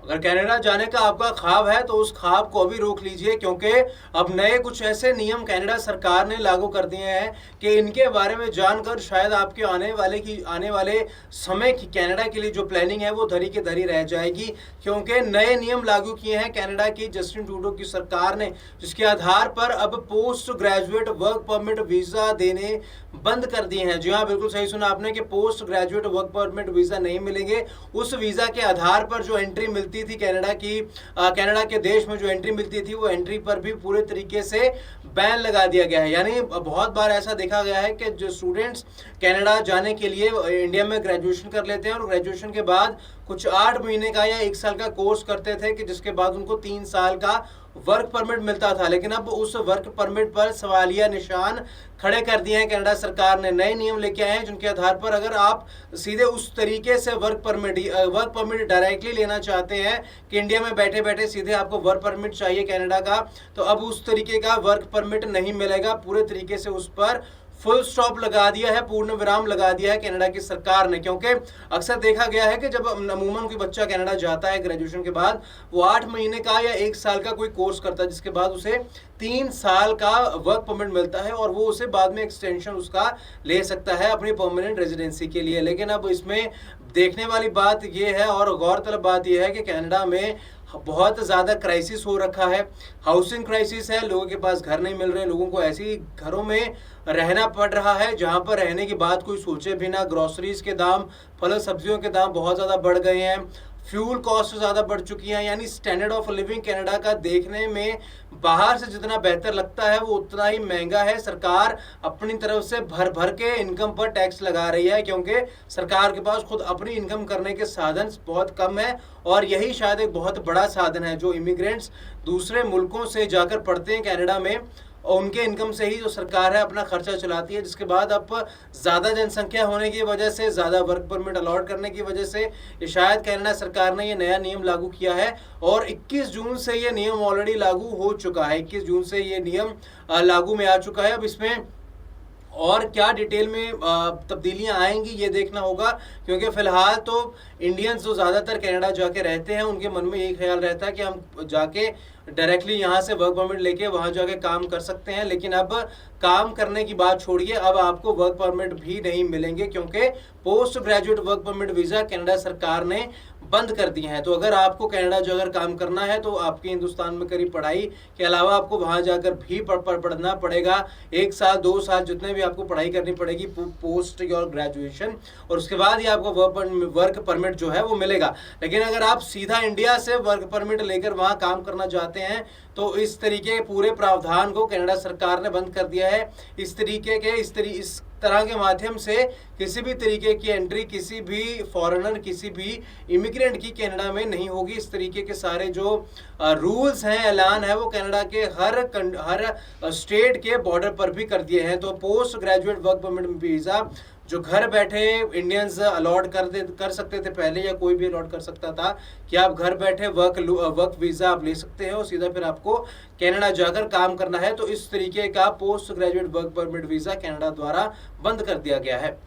अगर कनाडा जाने का आपका ख्वाब है तो उस ख्वाब को भी रोक लीजिए, क्योंकि अब नए कुछ ऐसे नियम कनाडा सरकार ने लागू कर दिए हैं कि इनके बारे में जानकर शायद आपके आने वाले समय की कनाडा के लिए जो प्लानिंग है वो धरी की धरी रह जाएगी। क्योंकि नए नियम लागू किए हैं कनाडा की जस्टिन ट्रूडो की सरकार ने, जिसके आधार पर अब post graduate work permit visa देने बंद कर दिए हैं। जी हाँ, बिल्कुल सही सुना आपने कि post graduate work permit visa नहीं मिलेंगे। उस वीजा के आधार पर जो एंट्री मिलती थी कनाडा के देश में जो एंट्री मिलती थी, वो एंट्री पर भी पूरे तरीके से बैन लगा दिया गया है। यानी बहुत बार ऐसा देखा गया है कि जो स्टूडेंट्स कनाडा जाने के लिए इंडिया में ग्रेजुएशन कर लेते हैं और ग्रेजुएशन के बाद कुछ 8 महीने का या 1 साल का कोर्स करते थे कि जिसके बाद उनको 3 साल का वर्क परमिट मिलता था, लेकिन अब उस वर्क परमिट पर सवालिया निशान खड़े कर दिए हैं। कनाडा सरकार ने नए नियम लेके आए हैं जिनके आधार पर अगर आप सीधे उस तरीके से वर्क परमिट डायरेक्टली लेना चाहते हैं कि इंडिया में बैठे बैठे सीधे आपको वर्क परमिट चाहिए कनाडा का, तो अब उस तरीके का वर्क परमिट नहीं मिलेगा। पूरे तरीके से उस पर फुल स्टॉप लगा दिया है, पूर्ण विराम लगा दिया है कनाडा की सरकार ने। क्योंकि अक्सर देखा गया है कि जब अमूमन कोई बच्चा कनाडा जाता है ग्रेजुएशन के बाद, वो 8 महीने का या 1 साल का कोई कोर्स करता है, जिसके बाद उसे 3 साल का वर्क परमिट मिलता है और वो उसे बाद में एक्सटेंशन उसका ले सकता है अपनी परमानेंट रेजिडेंसी के लिए। लेकिन अब इसमें देखने वाली बात यह है और गौरतलब बात यह है कि कनाडा में बहुत ज़्यादा क्राइसिस हो रखा है, हाउसिंग क्राइसिस है, लोगों के पास घर नहीं मिल रहे, लोगों को ऐसी घरों में रहना पड़ रहा है जहां पर रहने की बात कोई सोचे भी ना। ग्रोसरीज के दाम, फल सब्जियों के दाम बहुत ज़्यादा बढ़ गए हैं, फ्यूल कॉस्ट ज़्यादा बढ़ चुकी हैं। यानी स्टैंडर्ड ऑफ लिविंग कनाडा का देखने में बाहर से जितना बेहतर लगता है वो उतना ही महंगा है। सरकार अपनी तरफ से भर भर के इनकम पर टैक्स लगा रही है, क्योंकि सरकार के पास खुद अपनी इनकम करने के साधन बहुत कम है और यही शायद एक बहुत बड़ा साधन है। जो इमिग्रेंट्स दूसरे मुल्कों से जाकर पढ़ते हैं कनाडा में, और उनके इनकम से ही जो सरकार है अपना खर्चा चलाती है, जिसके बाद अब ज़्यादा जनसंख्या होने की वजह से, ज़्यादा वर्क परमिट अलॉट करने की वजह से ये शायद कनाडा सरकार ने ये नया नियम लागू किया है। और 21 जून से ये नियम ऑलरेडी लागू हो चुका है, 21 जून से ये नियम लागू में आ चुका है। अब इसमें और क्या डिटेल में तब्दीलियां आएंगी ये देखना होगा, क्योंकि फ़िलहाल तो इंडियंस जो ज़्यादातर कनाडा जाके रहते हैं उनके मन में यही ख्याल रहता है कि हम जाके डायरेक्टली यहाँ से वर्क परमिट लेके वहाँ जाके काम कर सकते हैं। लेकिन अब काम करने की बात छोड़िए, अब आपको वर्क परमिट भी नहीं मिलेंगे, क्योंकि post graduate work permit visa Canada सरकार ने बंद कर दिए हैं। तो अगर आपको कनाडा जो अगर काम करना है तो आपकी हिंदुस्तान में करी पढ़ाई के अलावा आपको वहाँ जाकर भी पढ़ना पड़ेगा, 1 साल 2 साल जितने भी आपको पढ़ाई करनी पड़ेगी पोस्ट योर ग्रेजुएशन, और उसके बाद ही आपको वर्क परमिट जो है वो मिलेगा। लेकिन अगर आप सीधा इंडिया से वर्क परमिट लेकर वहाँ काम करना चाहते हैं तो इस तरीके के पूरे प्रावधान को कनाडा सरकार ने बंद कर दिया है। इस तरह के माध्यम से किसी भी तरीके की एंट्री किसी भी फॉरेनर, किसी भी इमिग्रेंट की कनाडा में नहीं होगी। इस तरीके के सारे जो रूल्स हैं, ऐलान है, वो कनाडा के हर स्टेट के बॉर्डर पर भी कर दिए हैं। तो post graduate work permit visa जो घर बैठे इंडियंस अलॉट कर सकते थे पहले, या कोई भी अलॉट कर सकता था कि आप घर बैठे वर्क वीज़ा आप ले सकते हैं और सीधा फिर आपको कनाडा जाकर काम करना है, तो इस तरीके का post graduate work permit visa Canada द्वारा बंद कर दिया गया है।